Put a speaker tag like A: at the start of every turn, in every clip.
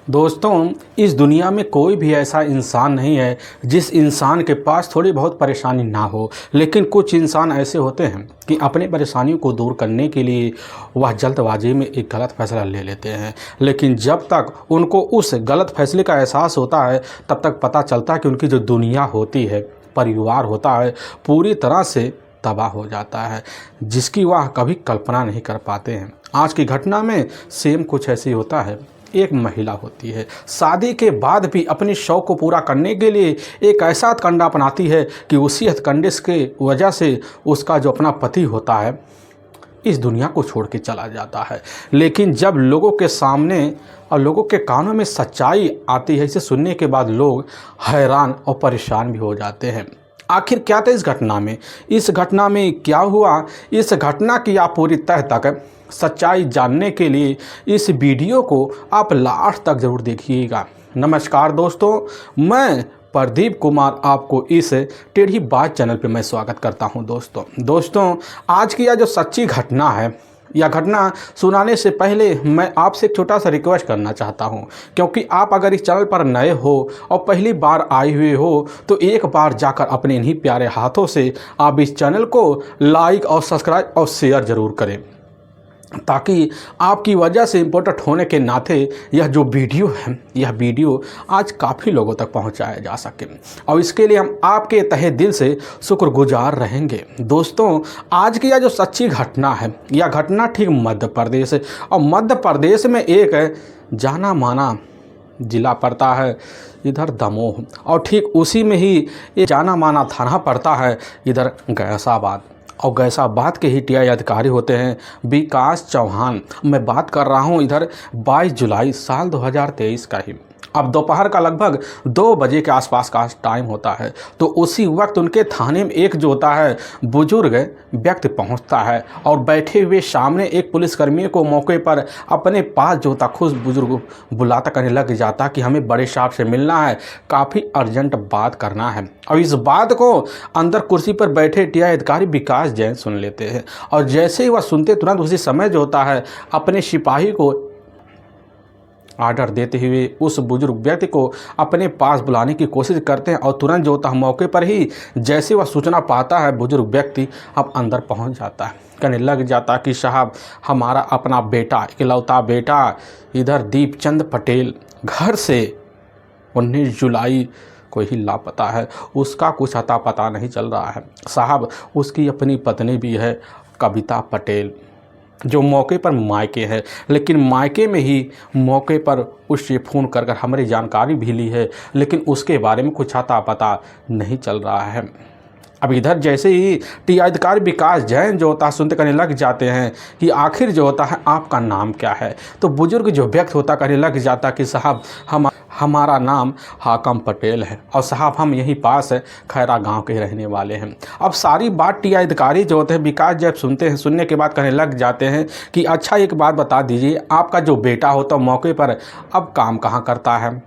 A: दोस्तों, इस दुनिया में कोई भी ऐसा इंसान नहीं है जिस इंसान के पास थोड़ी बहुत परेशानी ना हो। लेकिन कुछ इंसान ऐसे होते हैं कि अपनी परेशानियों को दूर करने के लिए वह जल्दबाजी में एक गलत फैसला ले लेते हैं। लेकिन जब तक उनको उस गलत फैसले का एहसास होता है तब तक पता चलता है कि उनकी जो दुनिया होती है, परिवार होता है, पूरी तरह से तबाह हो जाता है, जिसकी वह कभी कल्पना नहीं कर पाते हैं। आज की घटना में सेम कुछ ऐसी होता है। एक महिला होती है, शादी के बाद भी अपनी शौक को पूरा करने के लिए एक ऐसा हथकंडा अपनाती है कि उसी हथकंडे के वजह से उसका जो अपना पति होता है इस दुनिया को छोड़ के चला जाता है। लेकिन जब लोगों के सामने और लोगों के कानों में सच्चाई आती है, इसे सुनने के बाद लोग हैरान और परेशान भी हो जाते हैं। आखिर क्या था इस घटना में? इस घटना में क्या हुआ? इस घटना की आप पूरी तह तक सच्चाई जानने के लिए इस वीडियो को आप लास्ट तक ज़रूर देखिएगा। नमस्कार दोस्तों, मैं प्रदीप कुमार आपको इस टेढ़ी बात चैनल पे मैं स्वागत करता हूं। दोस्तों, आज की यह जो सच्ची घटना है, यह घटना सुनाने से पहले मैं आपसे एक छोटा सा रिक्वेस्ट करना चाहता हूं, क्योंकि आप अगर इस चैनल पर नए हो और पहली बार आए हुए हो तो एक बार जाकर अपने इन्हीं प्यारे हाथों से आप इस चैनल को लाइक और सब्सक्राइब और शेयर ज़रूर करें, ताकि आपकी वजह से इम्पोर्टेंट होने के नाते यह जो वीडियो है, यह वीडियो आज काफ़ी लोगों तक पहुंचाया जा सके, और इसके लिए हम आपके तहे दिल से शुक्रगुजार रहेंगे। दोस्तों, आज की यह जो सच्ची घटना है, यह घटना ठीक मध्य प्रदेश है, और मध्य प्रदेश में एक जाना माना जिला पड़ता है इधर दमोह, और ठीक उसी में ही ये जाना माना थाना पड़ता है इधर गैसाबाद। और गैसाबाद के ही टीआई अधिकारी होते हैं विकास चौहान। मैं बात कर रहा हूं इधर 22 जुलाई साल 2023 का ही। अब दोपहर का लगभग 2 बजे के आसपास का टाइम होता है। तो उसी वक्त उनके थाने में एक जो होता है बुजुर्ग व्यक्ति पहुंचता है, और बैठे हुए सामने एक पुलिसकर्मी को मौके पर अपने पास जो होता खुद बुजुर्ग बुलाता करने लग जाता कि हमें बड़े साहब से मिलना है, काफ़ी अर्जेंट बात करना है। और इस बात को अंदर कुर्सी पर बैठे टीआई अधिकारी विकास जैन सुन लेते हैं, और जैसे ही वह सुनते तुरंत उसी समय जो होता है अपने सिपाही को आर्डर देते हुए उस बुजुर्ग व्यक्ति को अपने पास बुलाने की कोशिश करते हैं। और तुरंत जो होता है मौके पर ही जैसे वह सूचना पाता है बुजुर्ग व्यक्ति अब अंदर पहुंच जाता है, कहने लग जाता कि साहब, हमारा अपना बेटा, इकलौता बेटा इधर दीपचंद पटेल घर से 19 जुलाई को ही लापता है। उसका कुछ अता पता नहीं चल रहा है साहब। उसकी अपनी पत्नी भी है कविता पटेल, जो मौके पर मायके है, लेकिन मायके में ही मौके पर उससे फ़ोन कर हमारी जानकारी भी ली है, लेकिन उसके बारे में कुछ अता पता नहीं चल रहा है। अब इधर जैसे ही टीआई अधिकारी विकास जैन जो होता है सुनते कहने लग जाते हैं कि आखिर जो होता है आपका नाम क्या है। तो बुजुर्ग जो व्यक्ति होता कहने लग जाता कि साहब, हमारा नाम हाकम पटेल है, और साहब हम यहीं पास है खैरा गांव के रहने वाले हैं। अब सारी बात टीआई अधिकारी जो होते हैं विकास जब सुनते हैं, सुनने के बाद कहने लग जाते हैं कि अच्छा एक बात बता दीजिए, आपका जो बेटा होता मौके पर अब काम कहाँ करता है?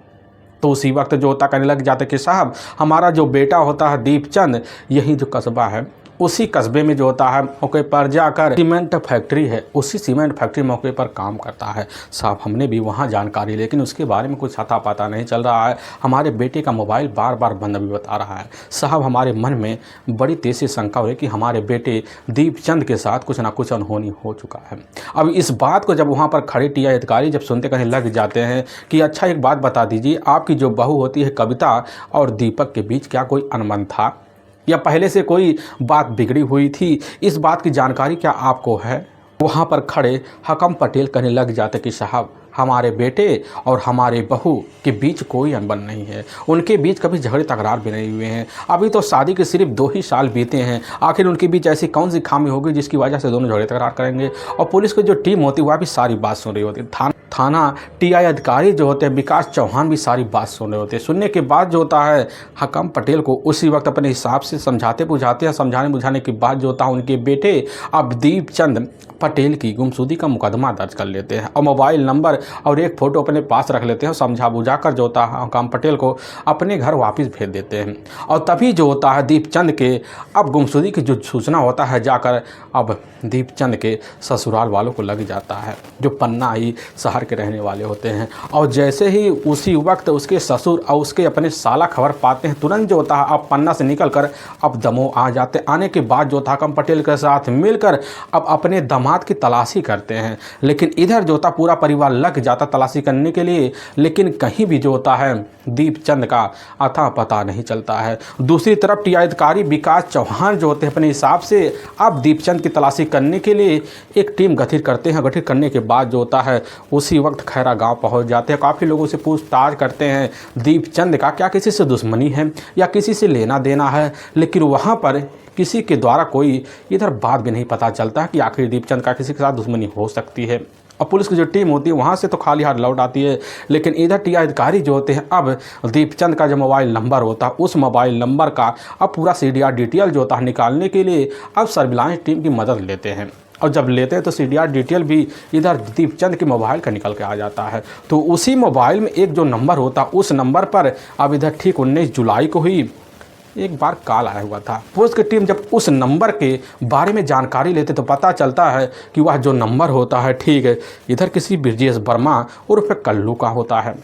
A: तो उसी वक्त जो होता कहने लग जाते कि साहब, हमारा जो बेटा होता है दीपचंद, यही जो कस्बा है उसी कस्बे में जो होता है मौके पर जाकर सीमेंट फैक्ट्री है, उसी सीमेंट फैक्ट्री मौके पर काम करता है। साहब, हमने भी वहाँ जानकारी, लेकिन उसके बारे में कुछ अता पता नहीं चल रहा है। हमारे बेटे का मोबाइल बार बार बंद भी बता रहा है। साहब, हमारे मन में बड़ी तेज़ से शंका हुई कि हमारे बेटे दीपचंद के साथ कुछ ना कुछ अनहोनी हो चुका है। अब इस बात को जब वहाँ पर खड़े टीआई अधिकारी जब सुनते कहने लग जाते हैं कि अच्छा एक बात बता दीजिए, आपकी जो बहू होती है कविता और दीपक के बीच क्या कोई अनबन था, या पहले से कोई बात बिगड़ी हुई थी? इस बात की जानकारी क्या आपको है? वहाँ पर खड़े हकम पटेल कहने लग जाते कि साहब, हमारे बेटे और हमारे बहू के बीच कोई अनबन नहीं है, उनके बीच कभी झगड़े तकरार भी नहीं हुए हैं। अभी तो शादी के सिर्फ 2 ही साल बीते हैं, आखिर उनके बीच ऐसी कौन सी खामी होगी जिसकी वजह से दोनों झगड़े तकरार करेंगे? और पुलिस की जो टीम होती है वह भी सारी बात सुन रही होती है। थाना टीआई अधिकारी जो होते हैं विकास चौहान भी सारी बात सुन रहे होते हैं। सुनने के बाद जो होता है हकम पटेल को उसी वक्त अपने हिसाब से समझाते बुझाते हैं। समझाने बुझाने के बाद जो होता है उनके बेटे अब दीपचंद पटेल की गुमशुदगी का मुकदमा दर्ज कर लेते हैं, और मोबाइल नंबर और एक फ़ोटो अपने पास रख लेते हैं। समझा बुझा कर जो होता है हकम पटेल को अपने घर वापस भेज देते हैं। और तभी जो होता है दीपचंद के अब गुमशुदगी की जो सूचना होता है जाकर अब दीपचंद के ससुराल वालों को लग जाता है, जो पन्ना ही शहर बिहार के रहने वाले होते हैं। और जैसे ही उसी वक्त उसके ससुर और उसके अपने साला खबर पाते हैं, तुरंत जो होता है अब पन्ना से निकल कर अब दमोह आ जाते। आने के बाद जो था कम पटेल के साथ मिलकर अब अपने दामाद की तलाशी करते हैं। लेकिन इधर जो था पूरा परिवार लग जाता तलाशी करने के लिए, लेकिन कहीं भी जो होता है दीपचंद का अता पता नहीं चलता है। दूसरी तरफ टीआई अधिकारी विकास चौहान जो होते हैं अपने हिसाब से अब दीपचंद की तलाशी करने के लिए एक टीम गठित करते हैं। गठित करने के बाद जो होता है उसी वक्त खैरा गांव पहुंच जाते हैं। काफ़ी लोगों से पूछताछ करते हैं दीपचंद का क्या किसी से दुश्मनी है या किसी से लेना देना है, लेकिन वहाँ पर किसी के द्वारा कोई इधर बात भी नहीं पता चलता कि आखिर दीपचंद का किसी के साथ दुश्मनी हो सकती है। और पुलिस की जो टीम होती है वहाँ से तो खाली हाथ लौट आती है, लेकिन इधर टीआई अधिकारी जो होते हैं अब दीपचंद का जो मोबाइल नंबर होता है उस मोबाइल नंबर का अब पूरा सीडीआर डिटेल जो होता है निकालने के लिए अब सर्विलांस टीम की मदद लेते हैं। और जब लेते हैं तो सीडीआर डिटेल भी इधर दीपचंद के मोबाइल का निकल के आ जाता है। तो उसी मोबाइल में एक जो नंबर होता है उस नंबर पर अब इधर ठीक 19 जुलाई को ही एक बार कॉल आया हुआ था। पुलिस की टीम जब उस नंबर के बारे में जानकारी लेते तो पता चलता है कि वह जो नंबर होता है ठीक है इधर किसी ब्रजेश वर्मा उर्फ कल्लू का होता है,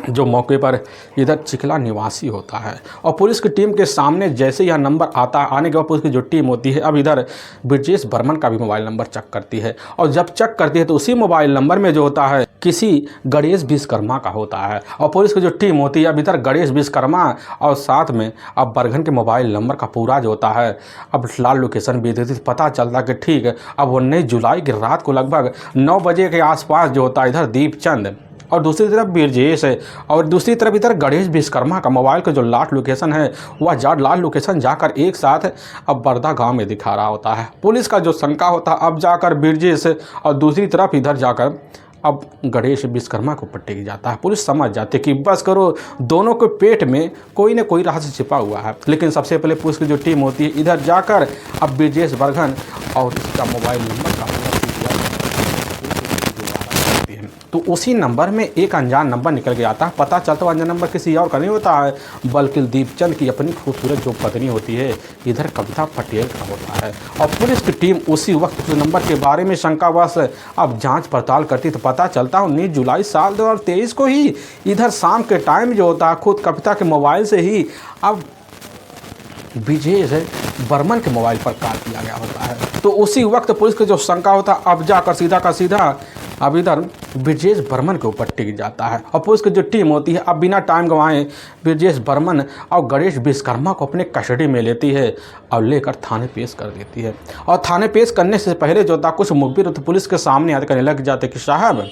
A: जो मौके पर इधर चिखला निवासी होता है। और पुलिस की टीम के सामने जैसे यह नंबर आता है, आने के बाद पुलिस की जो टीम होती है अब इधर ब्रजेश बर्मन का भी मोबाइल नंबर चेक करती है। और जब चेक करती है तो उसी मोबाइल नंबर में जो होता है किसी गणेश विश्वकर्मा का होता है। और पुलिस की जो टीम होती है अब इधर गणेश विश्वकर्मा और साथ में अब बरघन के मोबाइल नंबर का पूरा जो होता है अब लाल लोकेशन भी देती, पता चलता कि ठीक है अब 19 जुलाई की रात को लगभग 9 बजे के आसपास जो होता है इधर दीपचंद और दूसरी तरफ ब्रजेश है और दूसरी तरफ इधर गणेश विश्वकर्मा का मोबाइल का जो लास्ट लोकेशन है वह लास्ट लोकेशन जाकर एक साथ अब बरदा गांव में दिखा रहा होता है। पुलिस का जो शंका होता है अब जाकर ब्रजेश और दूसरी तरफ इधर जाकर अब गणेश विश्वकर्मा को पट्टे की जाता है। पुलिस समझ जाती है कि बस करो दोनों के पेट में कोई न कोई रहस्य छिपा हुआ है। लेकिन सबसे पहले पुलिस की जो टीम होती है इधर जाकर अब ब्रजेश बरघन और उसका मोबाइल नंबर का तो उसी नंबर में एक अनजान नंबर निकल के आता है। पता चलता है अनजान नंबर किसी और का नहीं होता है बल्कि दीपचंद की अपनी खूबसूरत जो पत्नी होती है इधर कविता पटेल का होता है। और पुलिस की टीम उसी वक्त उस नंबर के बारे में शंकावश अब जांच पड़ताल करती तो पता चलता 19 जुलाई साल 2023 को ही इधर शाम के टाइम जो होता है खुद कविता के मोबाइल से ही अब ब्रजेश बर्मन के मोबाइल पर कॉल किया गया होता है। तो उसी वक्त पुलिस की जो शंका होता है अब जाकर सीधा का सीधा अब इधर ब्रजेश बर्मन के ऊपर टिक जाता है। और पुलिस की जो टीम होती है अब बिना टाइम गंवाए ब्रजेश बर्मन और गणेश विश्वकर्मा को अपने कस्टडी में लेती है और लेकर थाने पेश कर देती है। और थाने पेश करने से पहले जो था कुछ मुखबिर तो पुलिस के सामने आकर कहने लग जाते कि साहब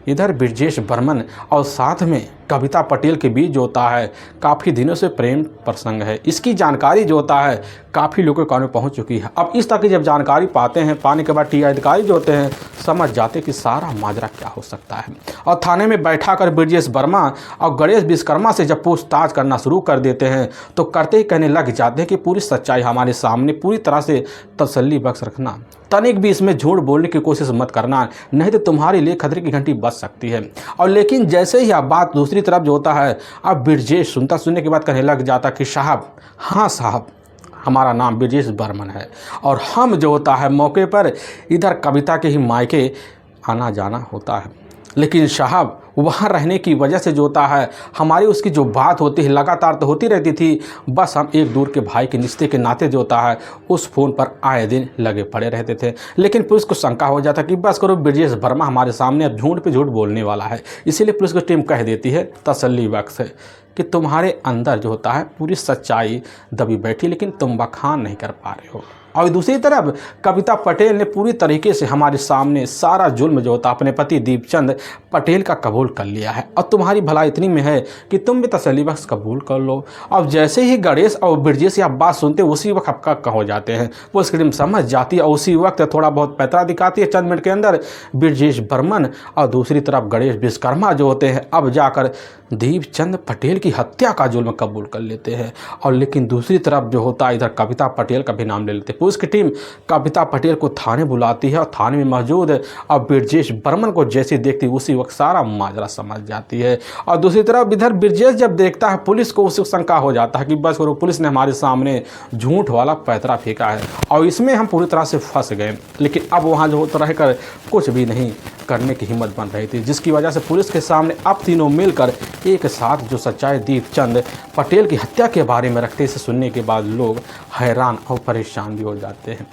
A: इधर ब्रजेश बर्मन और साथ में कविता पटेल के बीच जो होता है काफ़ी दिनों से प्रेम प्रसंग है। इसकी जानकारी जो होता है काफ़ी लोगों के कान में पहुंच चुकी है। अब इस तरह की जब जानकारी पाते हैं पाने के बाद टीआई अधिकारी जो होते हैं समझ जाते कि सारा माजरा क्या हो सकता है। और थाने में बैठा कर ब्रजेश वर्मा और गणेश विश्वकर्मा से जब पूछताछ करना शुरू कर देते हैं तो करते ही कहने लग जाते हैं कि पूरी सच्चाई हमारे सामने पूरी तरह से तसल्ली बख्श रखना, तनिक भी इसमें झूठ बोलने की कोशिश मत करना, नहीं तो तुम्हारे लिए खतरे की घंटी बज सकती है। और लेकिन जैसे ही आप बात दूसरी तरफ जो होता है अब ब्रजेश सुनने के बाद कहने लग जाता कि साहब हाँ साहब हमारा नाम ब्रजेश बर्मन है और हम जो होता है मौके पर इधर कविता के ही मायके आना जाना होता है। लेकिन साहब वहाँ रहने की वजह से जो होता है हमारी उसकी जो बात होती है लगातार तो होती रहती थी, बस हम एक दूर के भाई के रिश्ते के नाते जो होता है उस फ़ोन पर आए दिन लगे पड़े रहते थे। लेकिन पुलिस को शंका हो जाता कि बस करो ब्रजेश वर्मा हमारे सामने अब झूठ पे झूठ बोलने वाला है। इसीलिए पुलिस की टीम कह देती है तसल्ली बख्श कि तुम्हारे अंदर जो होता है पूरी सच्चाई दबी बैठी लेकिन तुम बखान नहीं कर पा रहे हो। और दूसरी तरफ कविता पटेल ने पूरी तरीके से हमारे सामने सारा जुल्म जो होता अपने पति दीपचंद पटेल का कबूल कर लिया है और तुम्हारी भलाई इतनी में है कि तुम भी तसल्ली बख्श कबूल कर लो। अब जैसे ही गणेश और ब्रजेश यह बात सुनते उसी वक्त हक्का हो जाते हैं। पुलिस की टीम समझ जाती है और उसी वक्त थोड़ा बहुत पैतरा दिखाती है चंद मिनट के अंदर ब्रजेश बर्मन और दूसरी तरफ गणेश विश्वकर्मा जो होते हैं अब जाकर दीपचंद पटेल की की हत्या का जुल्म कबूल कर लेते हैं। और लेकिन दूसरी तरफ जो होता है इधर कविता पटेल का भी नाम ले लेते हैं। पुलिस की टीम कविता पटेल को थाने बुलाती है और थाने में मौजूद अब ब्रजेश बर्मन को जैसे देखती उसी वक्त सारा माजरा समझ जाती है। और दूसरी तरफ इधर ब्रजेश जब देखता है पुलिस को उसी शंका हो जाता है कि बस वो पुलिस ने हमारे सामने झूठ वाला पैतरा फेंका है और इसमें हम पूरी तरह से फंस गए। लेकिन अब वहाँ जो रहकर कुछ भी नहीं करने की हिम्मत बन रही थी, जिसकी वजह से पुलिस के सामने अब तीनों मिलकर एक साथ जो सच्चाई दीपचंद पटेल की हत्या के बारे में रखते, इसे सुनने के बाद लोग हैरान और परेशान भी हो जाते हैं।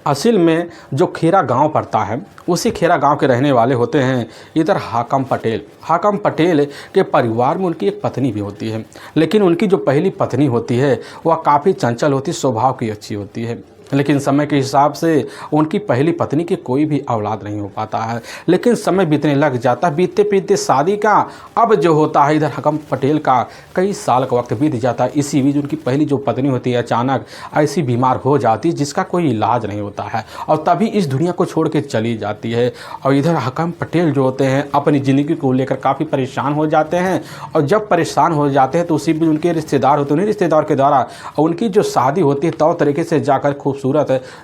A: असल में जो खेरा गांव पड़ता है उसी खेरा गांव के रहने वाले होते हैं इधर हाकम पटेल। हाकम पटेल के परिवार में उनकी एक पत्नी भी होती है, लेकिन उनकी जो पहली पत्नी होती है वह काफ़ी चंचल होती, स्वभाव की अच्छी होती है। लेकिन समय के हिसाब से उनकी पहली पत्नी की कोई भी औलाद नहीं हो पाता है। लेकिन समय बीतने लग जाता है, बीतते बीतते शादी का अब जो होता है इधर हाकम पटेल का कई साल का वक्त बीत जाता है। इसी बीच उनकी पहली जो पत्नी होती है अचानक ऐसी बीमार हो जाती है जिसका कोई इलाज नहीं होता है और तभी इस दुनिया को छोड़ के चली जाती है। और इधर हाकम पटेल जो होते हैं अपनी ज़िंदगी को लेकर काफ़ी परेशान हो जाते हैं और जब परेशान हो जाते हैं तो उसी बीच उनके रिश्तेदार होते हैं, उन्हीं रिश्तेदार के द्वारा उनकी जो शादी होती है तौर तरीके से जाकर खूबसूरत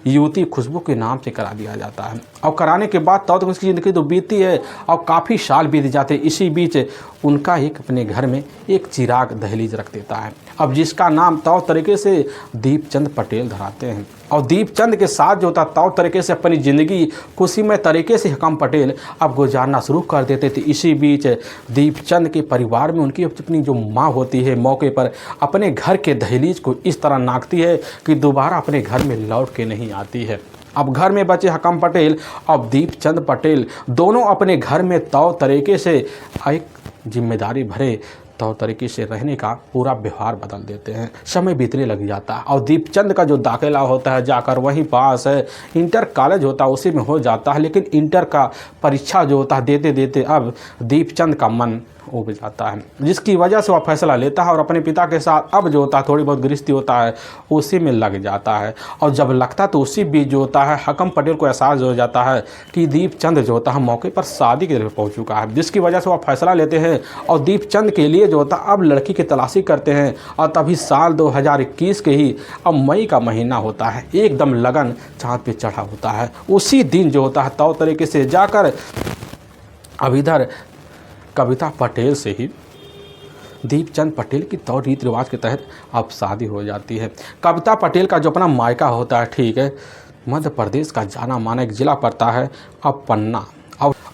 A: युवती खुशबू के नाम से करा दिया जाता है। और कराने के बाद तब तक उसकी ज़िंदगी तो बीतती है और काफ़ी साल बीत जाते हैं। इसी बीच उनका एक अपने घर में एक चिराग दहलीज रख देता है, अब जिसका नाम तौर तरीके से दीपचंद पटेल धराते हैं। और दीपचंद के साथ जो था तौर तरीके से अपनी ज़िंदगी खुशीमय तरीके से हाकम पटेल अब गुजारना शुरू कर देते थे। इसी बीच दीपचंद के परिवार में उनकी अपनी जो माँ होती है मौके पर अपने घर के दहलीज को इस तरह नाकती है कि दोबारा अपने घर में लौट के नहीं आती है। अब घर में बचे हाकम पटेल और दीपचंद पटेल दोनों अपने घर में तौर तरीके से एक जिम्मेदारी भरे तौर तरीके से रहने का पूरा व्यवहार बदल देते हैं। समय बीतने लग जाता है और दीपचंद का जो दाखिला होता है जाकर वहीं पास है इंटर कॉलेज होता है उसी में हो जाता है। लेकिन इंटर का परीक्षा जो होता है देते देते अब दीपचंद का मन उब जाता है, जिसकी वजह से वह फैसला लेता है और अपने पिता के साथ अब जो होता है थोड़ी बहुत गृहस्थी होता है उसी में लग जाता है। और जब लगता तो उसी बीच जो होता है हाकम पटेल को एहसास हो जाता है कि दीपचंद जो होता है मौके पर शादी के लिए पहुंच चुका है, जिसकी वजह से वह फैसला लेते हैं और दीपचंद के लिए जो होता है अब लड़की की तलाशी करते हैं। और तभी साल 2021 के ही अब मई का महीना होता है, एकदम लगन चाँद पे चढ़ा होता है। उसी दिन जो होता है तौर तरीके से जाकर अब इधर कविता पटेल से ही दीपचंद पटेल की तौर रीति रिवाज के तहत अब शादी हो जाती है। कविता पटेल का जो अपना मायका होता है ठीक है मध्य प्रदेश का जाना माना एक ज़िला पड़ता है अब पन्ना,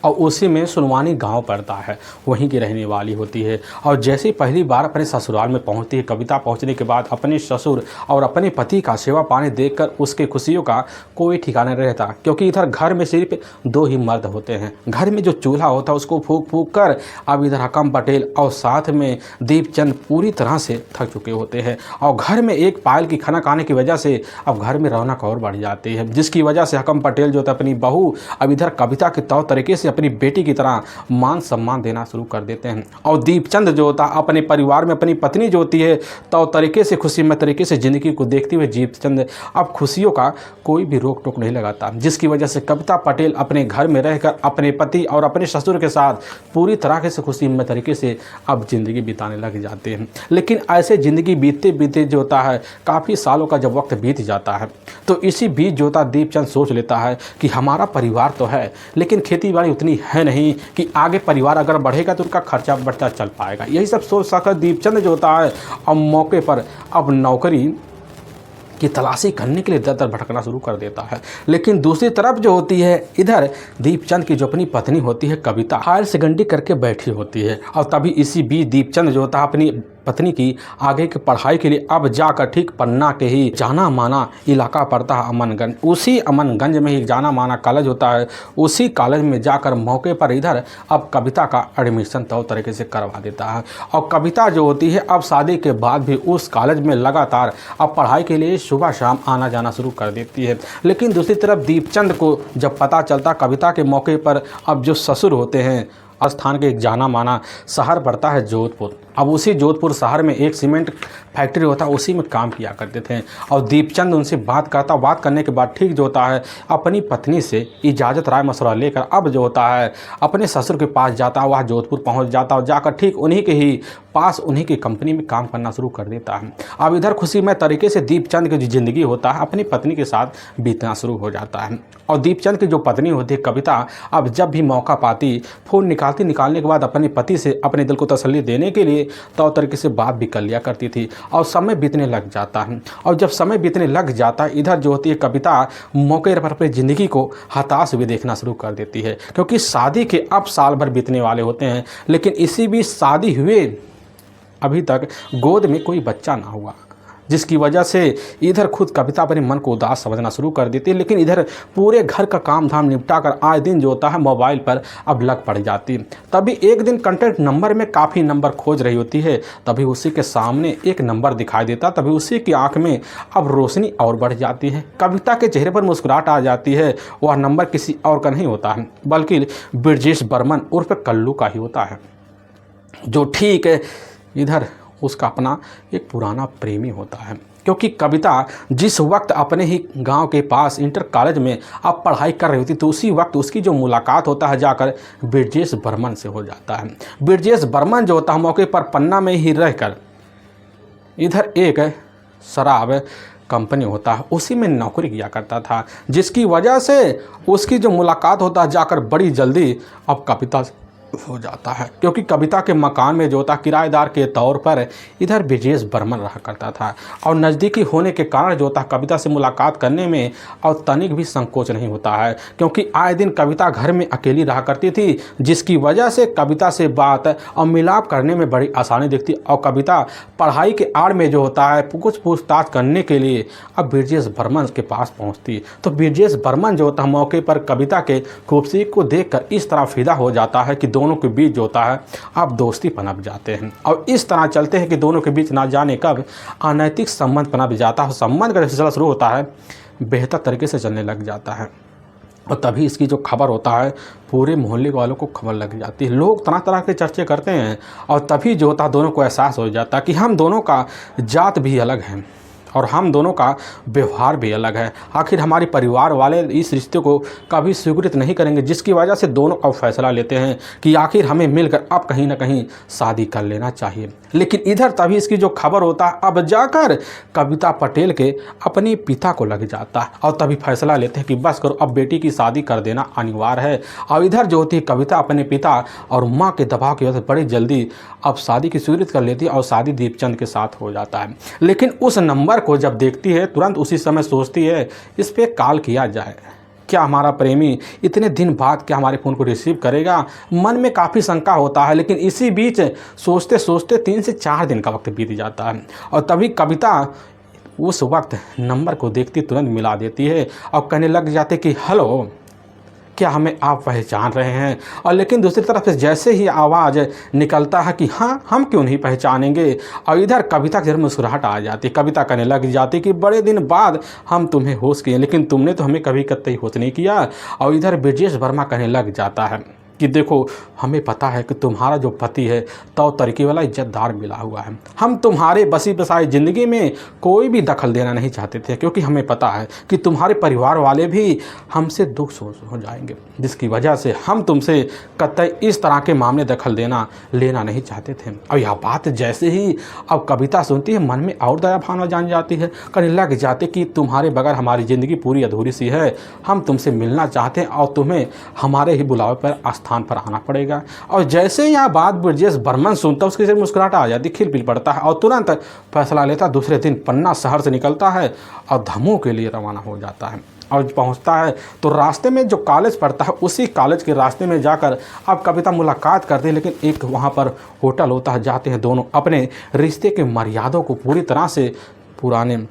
A: और उसी में सुनवानी गांव पड़ता है, वहीं की रहने वाली होती है। और जैसे पहली बार अपने ससुराल में पहुंचती है कविता, पहुंचने के बाद अपने ससुर और अपने पति का सेवा पानी देखकर उसके खुशियों का कोई ठिकाना नहीं रहता, क्योंकि इधर घर में सिर्फ 2 ही मर्द होते हैं। घर में जो चूल्हा होता है उसको फूंक फूंक कर अब इधर हाकम पटेल और साथ में दीपचंद पूरी तरह से थक चुके होते हैं। और घर में एक पायल की खाना खाने की वजह से अब घर में रौनक और बढ़ जाती है, जिसकी वजह से हाकम पटेल जो था अपनी बहू अब इधर कविता के तौर तरीके से अपनी बेटी की तरह मान सम्मान देना शुरू कर देते हैं। और दीपचंद जो होता है अपने परिवार में अपनी पत्नी जो होती है तो तरीके से खुशीमय तरीके से ज़िंदगी को देखते हुए दीपचंद अब खुशियों का कोई भी रोक टोक नहीं लगाता, जिसकी वजह से कविता पटेल अपने घर में रहकर अपने पति और अपने ससुर के साथ पूरी तरह से खुशीमय तरीके से अब ज़िंदगी बिताने लग जाते हैं। लेकिन ऐसे ज़िंदगी बीतते बीतते जो होता है काफ़ी सालों का जब वक्त बीत जाता है तो इसी बीच जो होता दीपचंद सोच लेता है कि हमारा परिवार तो है लेकिन खेती बाड़ी उतनी है नहीं कि आगे परिवार अगर बढ़ेगा तो उनका खर्चा बढ़ता चल पाएगा। यही सब सोच सकर दीपचंद जो होता है अब मौके पर अब नौकरी की तलाशी करने के लिए दर भटकना शुरू कर देता है। लेकिन दूसरी तरफ जो होती है इधर दीपचंद की जो अपनी पत्नी होती है कविता हायर सेकेंडरी करके बैठी होती है और तभी इसी बीच दीपचंद जो होता है अपनी पत्नी की आगे की पढ़ाई के लिए अब जाकर ठीक पन्ना के ही जाना माना इलाका पड़ता है अमनगंज। उसी अमनगंज में ही जाना माना कॉलेज होता है, उसी कॉलेज में जाकर मौके पर इधर अब कविता का एडमिशन तौर तरीके से करवा देता है। और कविता जो होती है अब शादी के बाद भी उस कॉलेज में लगातार अब पढ़ाई के लिए सुबह शाम आना जाना शुरू कर देती है। लेकिन दूसरी तरफ दीपचंद को जब पता चलता कविता के मौके पर अब जो ससुर होते हैं स्थान के एक जाना माना शहर पड़ता है जोधपुर, अब उसी जोधपुर शहर में एक सीमेंट फैक्ट्री होता है, उसी में काम किया करते थे। और दीपचंद उनसे बात करने के बाद ठीक जो होता है अपनी पत्नी से इजाज़त राय मशवरा लेकर अब जो होता है अपने ससुर के पास जाता है, वह जोधपुर पहुंच जाता है और जाकर ठीक उन्हीं के ही पास उन्हीं की कंपनी में काम करना शुरू कर देता है। अब इधर खुशीमय तरीके से दीपचंद की जो ज़िंदगी होता है अपनी पत्नी के साथ बीतना शुरू हो जाता है। और दीपचंद की जो पत्नी होती है कविता, अब जब भी मौका पाती फ़ोन निकालने के बाद अपने पति से अपने दिल को तसल्ली देने के लिए तौर तरीके से बात भी कर लिया करती थी। और समय बीतने लग जाता है, और जब समय बीतने लग जाता है इधर जो होती है कविता मौके पर अपनी ज़िंदगी को हताश हुए देखना शुरू कर देती है, क्योंकि शादी के अब साल भर बीतने वाले होते हैं, लेकिन इसी बीच शादी हुए अभी तक गोद में कोई बच्चा ना हुआ, जिसकी वजह से इधर खुद कविता अपने मन को उदास समझना शुरू कर देती है। लेकिन इधर पूरे घर का काम धाम निपटा कर आए दिन जो होता है मोबाइल पर अब लग पड़ जाती। तभी एक दिन कंटेंट नंबर में काफ़ी नंबर खोज रही होती है, तभी उसी के सामने एक नंबर दिखाई देता। तभी उसी की आंख में अब रोशनी और बढ़ जाती है, कविता के चेहरे पर मुस्कुराहट आ जाती है। वह नंबर किसी और का नहीं होता है बल्कि ब्रजेश बर्मन उर्फ कल्लू का ही होता है, जो ठीक है इधर उसका अपना एक पुराना प्रेमी होता है। क्योंकि कविता जिस वक्त अपने ही गांव के पास इंटर कॉलेज में अब पढ़ाई कर रही होती तो उसी वक्त उसकी जो मुलाकात होता है जाकर ब्रजेश बर्मन से हो जाता है। ब्रजेश बर्मन जो होता है मौके पर पन्ना में ही रहकर इधर एक शराब कंपनी होता है उसी में नौकरी किया करता था, जिसकी वजह से उसकी जो मुलाकात होता है जाकर बड़ी जल्दी अब कविता हो जाता है। क्योंकि कविता के मकान में जो होता किराएदार के तौर पर इधर ब्रजेश बर्मन रहा करता था, और नज़दीकी होने के कारण जो होता कविता से मुलाकात करने में और तनिक भी संकोच नहीं होता है, क्योंकि आए दिन कविता घर में अकेली रहा करती थी, जिसकी वजह से कविता से बात और मिलाप करने में बड़ी आसानी दिखती। और कविता पढ़ाई के आड़ में जो होता है कुछ पूछताछ करने के लिए अब ब्रजेश बर्मन के पास पहुँचती, तो ब्रजेश बर्मन जो होता है मौके पर कविता के खूबसूरती को देखकर इस तरह फिदा हो जाता है कि दोनों के बीच जो होता है अब दोस्ती पनप जाते हैं। और इस तरह चलते हैं कि दोनों के बीच ना जाने कब अनैतिक संबंध पनप जाता है। संबंध का सिलसिला शुरू होता है बेहतर तरीके से चलने लग जाता है, और तभी इसकी जो खबर होता है पूरे मोहल्ले वालों को खबर लग जाती है। लोग तरह तरह के चर्चे करते हैं, और तभी जो होता है दोनों को एहसास हो जाता है कि हम दोनों का जात भी अलग है और हम दोनों का व्यवहार भी अलग है। आखिर हमारे परिवार वाले इस रिश्ते को कभी स्वीकृत नहीं करेंगे, जिसकी वजह से दोनों अब फैसला लेते हैं कि आखिर हमें मिलकर अब कहीं ना कहीं शादी कर लेना चाहिए। लेकिन इधर तभी इसकी जो खबर होता है अब जाकर कविता पटेल के अपने पिता को लग जाता है, और तभी फैसला लेते हैं कि बस करो अब बेटी की शादी कर देना अनिवार्य है। और इधर जो होती है कविता अपने पिता और माँ के दबाव की वजह से बड़ी जल्दी अब शादी की स्वीकृत कर लेती है, और शादी दीपचंद के साथ हो जाता है। लेकिन उस नंबर को जब देखती है तुरंत उसी समय सोचती है इस पे कॉल किया जाए, क्या हमारा प्रेमी इतने दिन बाद क्या हमारे फ़ोन को रिसीव करेगा। मन में काफ़ी शंका होता है, लेकिन इसी बीच सोचते सोचते 3 से 4 दिन का वक्त बीत जाता है, और तभी कविता उस वक्त नंबर को देखती तुरंत मिला देती है और कहने लग जाते कि हेलो, क्या हमें आप पहचान रहे हैं। और लेकिन दूसरी तरफ से जैसे ही आवाज़ निकलता है कि हाँ हम क्यों नहीं पहचानेंगे, और इधर कविता की मुस्कुराहट आ जाती। कविता कहने लग जाती कि बड़े दिन बाद हम तुम्हें होश किए, लेकिन तुमने तो हमें कभी कतई होश नहीं किया। और इधर ब्रजेश वर्मा कहने लग जाता है कि देखो हमें पता है कि तुम्हारा जो पति है तो तरीके वाला इज्जतदार मिला हुआ है, हम तुम्हारे बसी बसाई ज़िंदगी में कोई भी दखल देना नहीं चाहते थे, क्योंकि हमें पता है कि तुम्हारे परिवार वाले भी हमसे दुख सोच हो जाएंगे, जिसकी वजह से हम तुमसे कतई इस तरह के मामले दखल लेना नहीं चाहते थे। और यह बात जैसे ही अब कविता सुनती है मन में और दया भावना जान जाती है, कहने लग जाते कि तुम्हारे बगैर हमारी ज़िंदगी पूरी अधूरी सी है, हम तुमसे मिलना चाहते हैं और तुम्हें हमारे ही बुलावे पर स्थान पर आना पड़ेगा। और जैसे यह बात ब्रजेश बर्मन सुनता उसके सिर मुस्कुराहट आ जाती, खिलपिल पड़ता है और तुरंत फैसला लेता। दूसरे दिन पन्ना शहर से निकलता है और धमू के लिए रवाना हो जाता है। और पहुंचता है तो रास्ते में जो कॉलेज पड़ता है उसी कॉलेज के रास्ते में जाकर अब कविता मुलाकात करते हैं, लेकिन एक वहाँ पर होटल होता है, जाते हैं दोनों अपने रिश्ते के मर्यादों को पूरी तरह से पुराने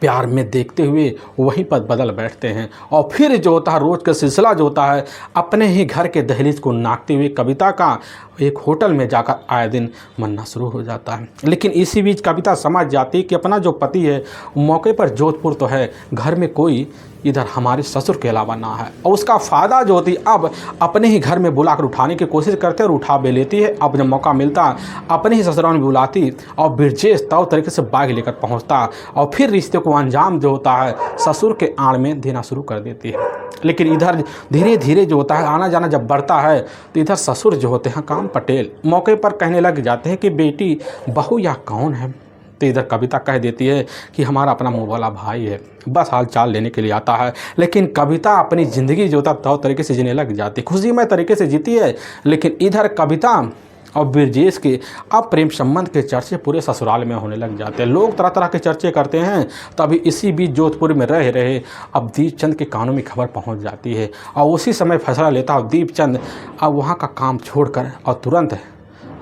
A: प्यार में देखते हुए वहीं पर बदल बैठते हैं। और फिर जो होता है रोज़ का सिलसिला जो होता है अपने ही घर के दहलीज को नापते हुए कविता का एक होटल में जाकर आए दिन मरना शुरू हो जाता है। लेकिन इसी बीच कविता समझ जाती कि अपना जो पति है मौके पर जोधपुर तो है, घर में कोई इधर हमारे ससुर के अलावा ना है। और उसका फ़ायदा जो होती अब अपने ही घर में बुलाकर उठाने की कोशिश करते और उठा भी लेती है। अब जब मौका मिलता अपने ही ससुराल में बुलाती और ब्रजेश तौ तरीके से बाइक लेकर पहुंचता और फिर रिश्ते को अंजाम जो होता है ससुर के आड़ में देना शुरू कर देती है। लेकिन इधर धीरे धीरे जो होता है आना जाना जब बढ़ता है तो इधर ससुर जो होते हैं काम पटेल मौके पर कहने लग जाते हैं कि बेटी बहू या कौन है। तो इधर कविता कह देती है कि हमारा अपना मुँह वाला भाई है, बस हाल चाल लेने के लिए आता है। लेकिन कविता अपनी ज़िंदगी जो होता तौर तरीके से जीने लग जाती, खुशीमय तरीके से जीती है। लेकिन इधर कविता और ब्रजेश के अब प्रेम संबंध के चर्चे पूरे ससुराल में होने लग जाते हैं। लोग तरह तरह के चर्चे करते हैं। तभी इसी बीच जोधपुर में रह रहे अब दीपचंद के कानों में खबर पहुंच जाती है और उसी समय फैसला लेता है दीपचंद अब वहां का काम छोड़कर और तुरंत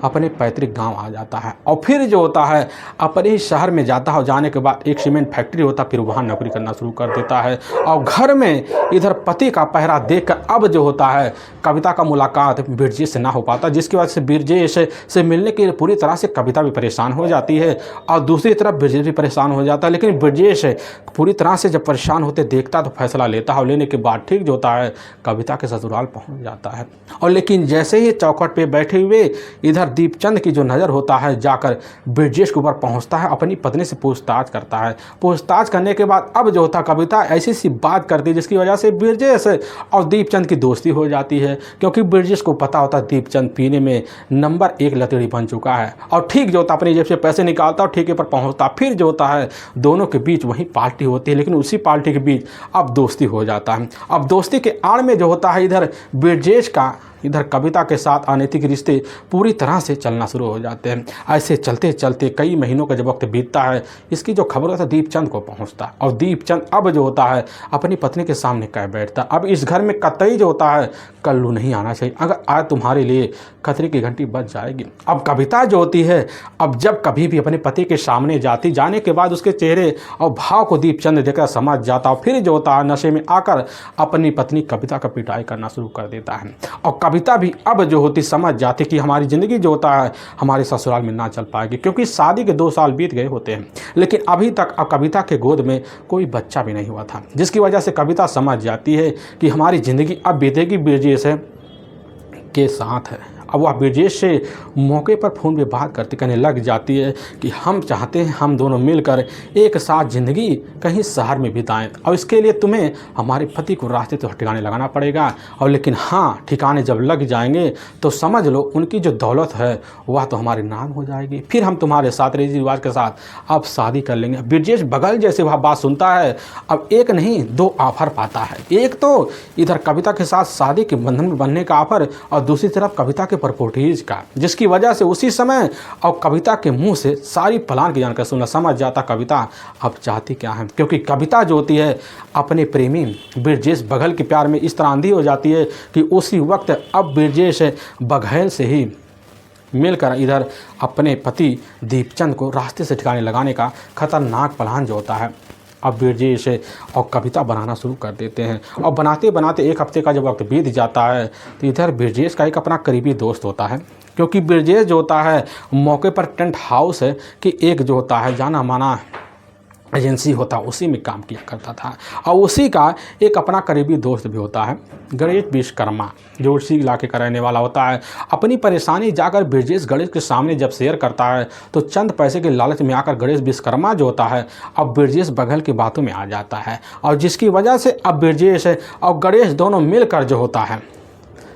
A: अपने पैतृक गांव आ जाता है। और फिर जो होता है अपने ही शहर में जाता है। जाने के बाद एक सीमेंट फैक्ट्री होता फिर वहाँ नौकरी करना शुरू कर देता है। और घर में इधर पति का पहरा देखकर अब जो होता है कविता का मुलाकात ब्रजेश से ना हो पाता, जिसकी वजह से ब्रजेश से मिलने के लिए पूरी तरह से कविता भी परेशान हो जाती है और दूसरी तरफ ब्रजेश भी परेशान हो जाता है। लेकिन ब्रजेश पूरी तरह से जब परेशान होते देखता तो फैसला लेता है और लेने के बाद ठीक जो होता है कविता के ससुराल पहुँच जाता है। और लेकिन जैसे ही चौखट पर बैठे हुए इधर दीपचंद की जो नज़र होता है जाकर ब्रजेश के ऊपर पहुंचता है, अपनी पत्नी से पूछताछ करता है। पूछताछ करने के बाद अब जो होता कविता ऐसी सी बात करती है जिसकी वजह से ब्रजेश और दीपचंद की दोस्ती हो जाती है। क्योंकि ब्रजेश को पता होता है दीपचंद पीने में नंबर 1 लतेड़ी बन चुका है। और ठीक जो होता अपनी जेब से पैसे निकालता और ठेके पर पहुँचता। फिर जो होता है दोनों के बीच वहीं पार्टी होती है। लेकिन उसी पार्टी के बीच अब दोस्ती हो जाता है। अब दोस्ती के आड़ में जो होता है इधर ब्रजेश का इधर कविता के साथ अनैतिक रिश्ते पूरी तरह से चलना शुरू हो जाते हैं। ऐसे चलते चलते कई महीनों का जब वक्त बीतता है इसकी जो खबर होता है दीपचंद को पहुंचता और दीपचंद अब जो होता है अपनी पत्नी के सामने कह बैठता अब इस घर में कतई जो होता है कल्लू नहीं आना चाहिए, अगर आए तुम्हारे लिए खतरे की घंटी बज जाएगी। अब कविता जो होती है अब जब कभी भी अपने पति के सामने जाती जाने के बाद उसके चेहरे और भाव को दीपचंद देखकर समझ जाता और फिर जो होता है नशे में आकर अपनी पत्नी कविता का पिटाई करना शुरू कर देता है। और कविता भी अब जो होती समझ जाती कि हमारी ज़िंदगी जो होता है हमारे ससुराल में ना चल पाएगी, क्योंकि शादी के 2 साल बीत गए होते हैं लेकिन अभी तक अब कविता के गोद में कोई बच्चा भी नहीं हुआ था, जिसकी वजह से कविता समझ जाती है कि हमारी ज़िंदगी अब बीतेगी ब्रजेश के साथ है। अब वह ब्रजेश से मौके पर फ़ोन पे बात करते कहने लग जाती है कि हम चाहते हैं हम दोनों मिलकर एक साथ ज़िंदगी कहीं शहर में बिताएं और इसके लिए तुम्हें हमारे पति को रास्ते तो ठिकाने लगाना पड़ेगा। और लेकिन हाँ ठिकाने जब लग जाएंगे तो समझ लो उनकी जो दौलत है वह तो हमारे नाम हो जाएगी, फिर हम तुम्हारे साथ रीति रिवाज के साथ अब शादी कर लेंगे। ब्रजेश बगल जैसे वह बात सुनता है अब एक नहीं 2 ऑफर पाता है। एक तो इधर कविता के साथ शादी के बंधन में बनने का ऑफर और दूसरी तरफ कविता के प्रपोटीज का, जिसकी वजह से उसी समय और कविता के मुंह से सारी प्लान की जानकारी सुनना समझ जाता कविता अब चाहती क्या है। क्योंकि कविता जो होती है अपने प्रेमी ब्रजेश बघेल के प्यार में इस तरह अंधी हो जाती है कि उसी वक्त अब ब्रजेश बघेल से ही मिलकर इधर अपने पति दीपचंद को रास्ते से ठिकाने लगाने का खतरनाक प्लान जो होता है अब ब्रजेश और कविता बनाना शुरू कर देते हैं। और बनाते बनाते 1 हफ्ते का जब वक्त बीत जाता है तो इधर ब्रजेश का एक अपना करीबी दोस्त होता है, क्योंकि ब्रजेश जो होता है मौके पर टेंट हाउस की एक जो होता है जाना माना एजेंसी होता है उसी में काम किया करता था। और उसी का एक अपना करीबी दोस्त भी होता है गणेश विश्वकर्मा, जो उसी इलाके का रहने वाला होता है। अपनी परेशानी जाकर ब्रजेश गणेश के सामने जब शेयर करता है तो चंद पैसे के लालच में आकर गणेश विश्वकर्मा जो होता है अब ब्रजेश बघेल की बातों में आ जाता है। और जिसकी वजह से अब ब्रजेश और गणेश दोनों मिलकर जो होता है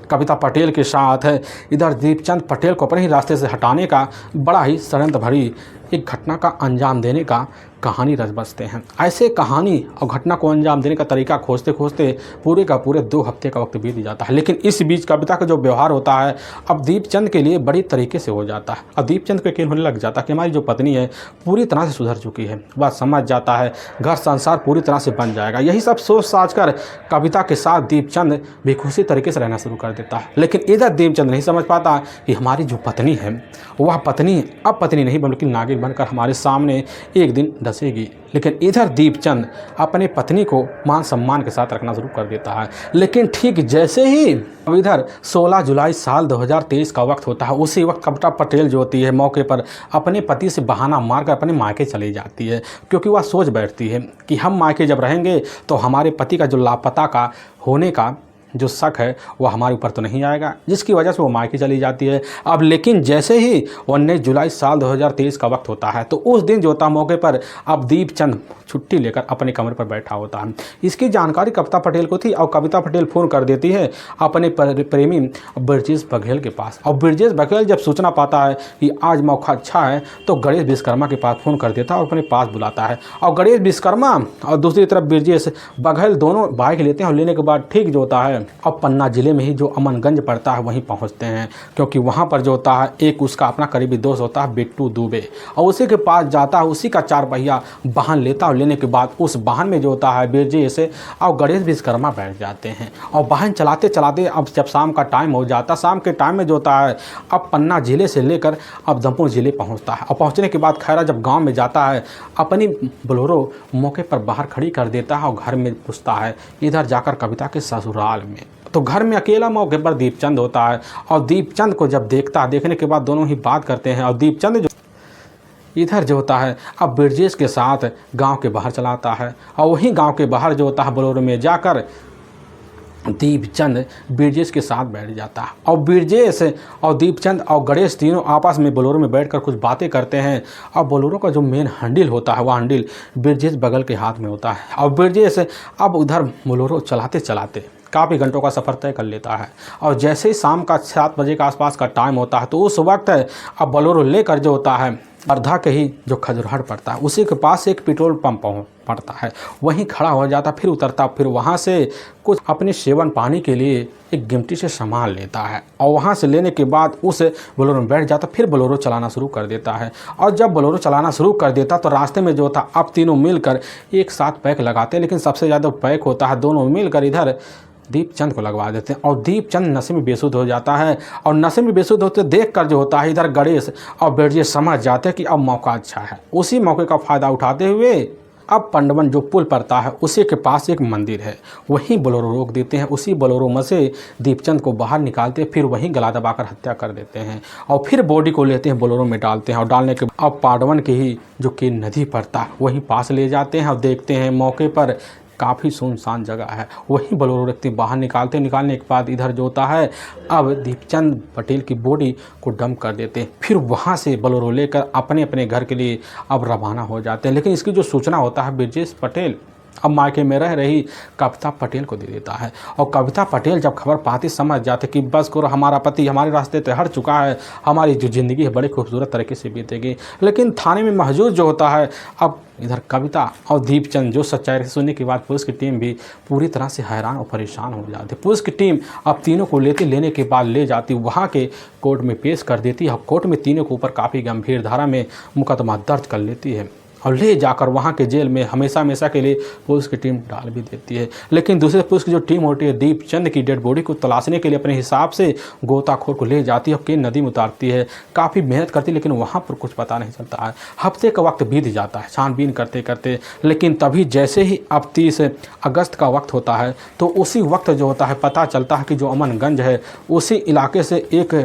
A: कविता पटेल के साथ इधर दीपचंद पटेल को अपने ही रास्ते से हटाने का बड़ा ही षड्यंत्र भरी एक घटना का अंजाम देने का कहानी रच बसते हैं। ऐसे कहानी और घटना को अंजाम देने का तरीका खोजते खोजते पूरे का पूरे 2 हफ्ते का वक्त बीत जाता है। लेकिन इस बीच कविता का जो व्यवहार होता है अब दीपचंद के लिए बड़ी तरीके से हो जाता है। और दीपचंद को यकीन होने लग जाता है कि हमारी जो पत्नी है पूरी तरह से सुधर चुकी है, वह समझ जाता है घर संसार पूरी तरह से बन जाएगा। यही सब सोच साझ कर कविता के साथ दीपचंद बेखुशी तरीके से रहना शुरू कर देता है। लेकिन इधर दीपचंद नहीं समझ पाता कि हमारी जो पत्नी है वह पत्नी अब पत्नी नहीं बल्कि नागिन बनकर हमारे सामने एक दिन डसेगी। लेकिन इधर दीपचंद अपनी पत्नी को मान सम्मान के साथ रखना शुरू कर देता है। लेकिन ठीक जैसे ही अब इधर 16 जुलाई साल 2023 का वक्त होता है, उसी वक्त कविता पटेल जो होती है मौके पर अपने पति से बहाना मारकर अपने मायके चली जाती है, क्योंकि वह सोच बैठती है कि हम मायके जब रहेंगे तो हमारे पति का जो लापता का होने का जो शक है वह हमारे ऊपर तो नहीं आएगा, जिसकी वजह से वो मायके चली जाती है। अब लेकिन जैसे ही 19 जुलाई साल 2023 का वक्त होता है तो उस दिन जो होता है मौके पर अब दीपचंद छुट्टी लेकर अपने कमरे पर बैठा होता है। इसकी जानकारी कविता पटेल को थी और कविता पटेल फ़ोन कर देती है अपने प्रेमी ब्रजेश बघेल के पास। और ब्रजेश बघेल जब सूचना पाता है कि आज मौका अच्छा है तो गणेश विश्वकर्मा के पास फ़ोन कर देता है और अपने पास बुलाता है। और गणेश विश्वकर्मा और दूसरी तरफ ब्रजेश बघेल दोनों बाइक लेते हैं और लेने के बाद ठीक जो होता है अब पन्ना जिले में ही जो अमनगंज पड़ता है वहीं पहुंचते हैं, क्योंकि वहां पर जो होता है एक उसका अपना करीबी दोस्त होता है बिट्टू दुबे, और उसी के पास जाता है। उसी का 4 पहिया वाहन लेता है और लेने के बाद उस वाहन में जो होता है ब्रजेश और गणेश विश्वकर्मा बैठ जाते हैं। और वाहन चलाते चलाते अब जब शाम का टाइम हो जाता है, शाम के टाइम में जो होता है अब पन्ना जिले से लेकर अब दमोह जिले पहुँचता है। और पहुँचने के बाद खैरा जब गाँव में जाता है अपनी बोलेरो मौके पर बाहर खड़ी कर देता है और घर में घुसता है इधर जाकर कविता के ससुराल में। तो घर में अकेला मौके पर दीपचंद होता है और दीपचंद को जब देखता है, देखने के बाद दोनों ही बात करते हैं। और दीपचंद जो इधर जो होता है अब ब्रजेश के साथ गांव के बाहर चलाता है और वहीं गांव के बाहर जो होता है बोलेरो में जाकर दीपचंद ब्रजेश के साथ बैठ जाता है। और ब्रजेश और दीपचंद और गणेश तीनों आपस में बोलेरो में बैठकर कुछ बातें करते हैं। और बोलेरो का जो मेन हैंडल होता है वह हैंडल ब्रजेश बगल के हाथ में होता है। और ब्रजेश अब उधर बोलेरो चलाते चलाते काफ़ी घंटों का सफ़र तय कर लेता है। और जैसे ही शाम का 7 बजे के आसपास का टाइम होता है तो उस वक्त अब बोलेरो लेकर जो होता है वर्धा के ही जो खजुराहोट पड़ता है उसी के पास एक पेट्रोल पंप पड़ता है, वहीं खड़ा हो जाता, फिर उतरता, फिर वहाँ से कुछ अपने सेवन पानी के लिए एक गिमटी से सामान लेता है। और वहाँ से लेने के बाद उस बोलेरो में बैठ जाता, फिर बोलेरो चलाना शुरू कर देता है। और जब बोलेरो चलाना शुरू कर देता तो रास्ते में जो था अब तीनों मिलकर एक साथ पैक लगाते हैं, लेकिन सबसे ज़्यादा पैक होता है दोनों मिलकर इधर दीपचंद को लगवा देते हैं। और दीपचंद नशे में बेसुध हो जाता है। और नशे में बेसुध होते देख कर जो होता है इधर गणेश और ब्रजेश समझ जाते हैं कि अब मौका अच्छा है। उसी मौके का फ़ायदा उठाते हुए अब पंडवन जो पुल पड़ता है उसी के पास एक मंदिर है, वहीं बोलेरो रोक देते हैं। उसी बोलेरो में से दीपचंद को बाहर निकालते हैं, फिर वहीं गला दबाकर हत्या कर देते हैं। और फिर बॉडी को लेते हैं बोलेरो में डालते हैं और डालने के अब पांडवन के ही जो कि नदी पड़ता है वहीं पास ले जाते हैं और देखते हैं मौके पर काफ़ी सुनसान जगह है, वहीं बोलेरो रखते बाहर निकालने के बाद इधर जो होता है अब दीपचंद पटेल की बॉडी को डंप कर देते हैं। फिर वहाँ से बोलेरो लेकर अपने अपने घर के लिए अब रवाना हो जाते हैं। लेकिन इसकी जो सूचना होता है ब्रजेश पटेल अब मायके में रह रही कविता पटेल को दे देता है। और कविता पटेल जब खबर पाती समझ जाते कि बस करो, हमारा पति हमारे रास्ते से हट चुका है, हमारी जो ज़िंदगी है बड़ी खूबसूरत तरीके से बीतेगी। लेकिन थाने में मौजूद जो होता है अब इधर कविता और दीपचंद जो सच्चाई सुनने के बाद पुलिस की टीम भी पूरी तरह से हैरान और परेशान हो जाती है। पुलिस की टीम अब तीनों को लेने के बाद ले जाती वहाँ के कोर्ट में पेश कर देती है। कोर्ट में तीनों के ऊपर काफ़ी गंभीर धारा में मुकदमा दर्ज कर लेती है और ले जाकर वहाँ के जेल में हमेशा के लिए पुलिस की टीम डाल भी देती है। लेकिन दूसरे पुलिस की जो टीम होती है दीपचंद की डेड बॉडी को तलाशने के लिए अपने हिसाब से गोताखोर को ले जाती है और के नदी में उतारती है। काफ़ी मेहनत करती है लेकिन वहाँ पर कुछ पता नहीं चलता है। हफ्ते का वक्त बीत जाता है छानबीन करते करते। लेकिन तभी जैसे ही अब 30 अगस्त का वक्त होता है तो उसी वक्त जो होता है पता चलता है कि जो अमनगंज है उसी इलाके से एक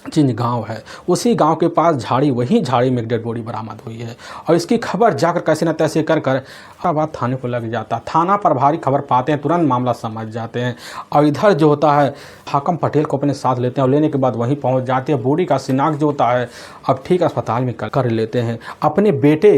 A: जिन गांव है उसी गांव के पास वहीं झाड़ी में एक डेड बॉडी बरामद हुई है। और इसकी खबर जाकर कैसे न तैसे कर बात थाने को लग जाता। थाना प्रभारी खबर पाते हैं, तुरंत मामला समझ जाते हैं और इधर जो होता है हाकम पटेल को अपने साथ लेते हैं और लेने के बाद वहीं पहुंच जाते हैं। बॉडी का शिनाख्त जो होता है अब ठीक अस्पताल में कर लेते हैं। अपने बेटे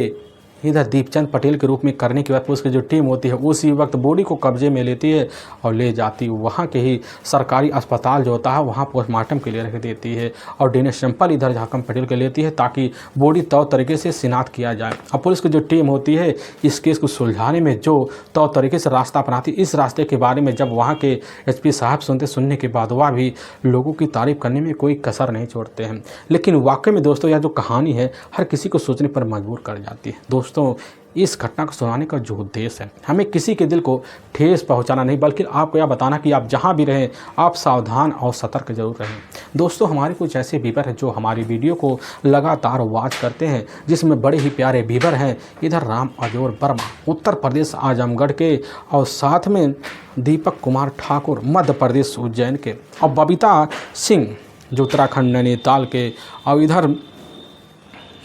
A: इधर दीपचंद पटेल के रूप में करने के बाद पुलिस की जो टीम होती है उसी वक्त बॉडी को कब्जे में लेती है और ले जाती वहाँ के ही सरकारी अस्पताल जो होता है वहाँ पोस्टमार्टम के लिए रख देती है। और डीएनए सैंपल इधर हाकम पटेल के लेती है ताकि बॉडी तौर तरीके से शिनाख्त किया जाए। अब पुलिस की जो टीम होती है इस केस को सुलझाने में जो तौर तरीके से रास्ता अपनाती, इस रास्ते के बारे में जब वहाँ के एसपी साहब सुनने के बाद वह भी लोगों की तारीफ करने में कोई कसर नहीं छोड़ते हैं। लेकिन वाकई में दोस्तों यह जो कहानी है हर किसी को सोचने पर मजबूर कर जाती है। दोस्तों दोस्तों इस घटना को सुनाने का जो उद्देश्य है, हमें किसी के दिल को ठेस पहुंचाना नहीं, बल्कि आपको यह बताना कि आप जहां भी रहें आप सावधान और सतर्क जरूर रहें। दोस्तों हमारे कुछ ऐसे व्यूअर हैं जो हमारी वीडियो को लगातार वॉच करते हैं, जिसमें बड़े ही प्यारे व्यूअर हैं इधर राम अजोर वर्मा उत्तर प्रदेश आजमगढ़ के, और साथ में दीपक कुमार ठाकुर मध्य प्रदेश उज्जैन के, और बबीता सिंह जो उत्तराखंड नैनीताल के, और इधर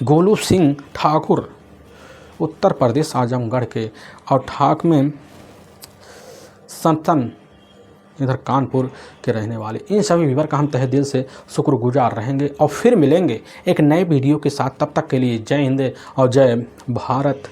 A: गोलू सिंह ठाकुर उत्तर प्रदेश आजमगढ़ के, और ठाक में संतन इधर कानपुर के रहने वाले। इन सभी व्यूअर का हम तहे दिल से शुक्रगुजार रहेंगे और फिर मिलेंगे एक नए वीडियो के साथ। तब तक के लिए जय हिंद और जय भारत।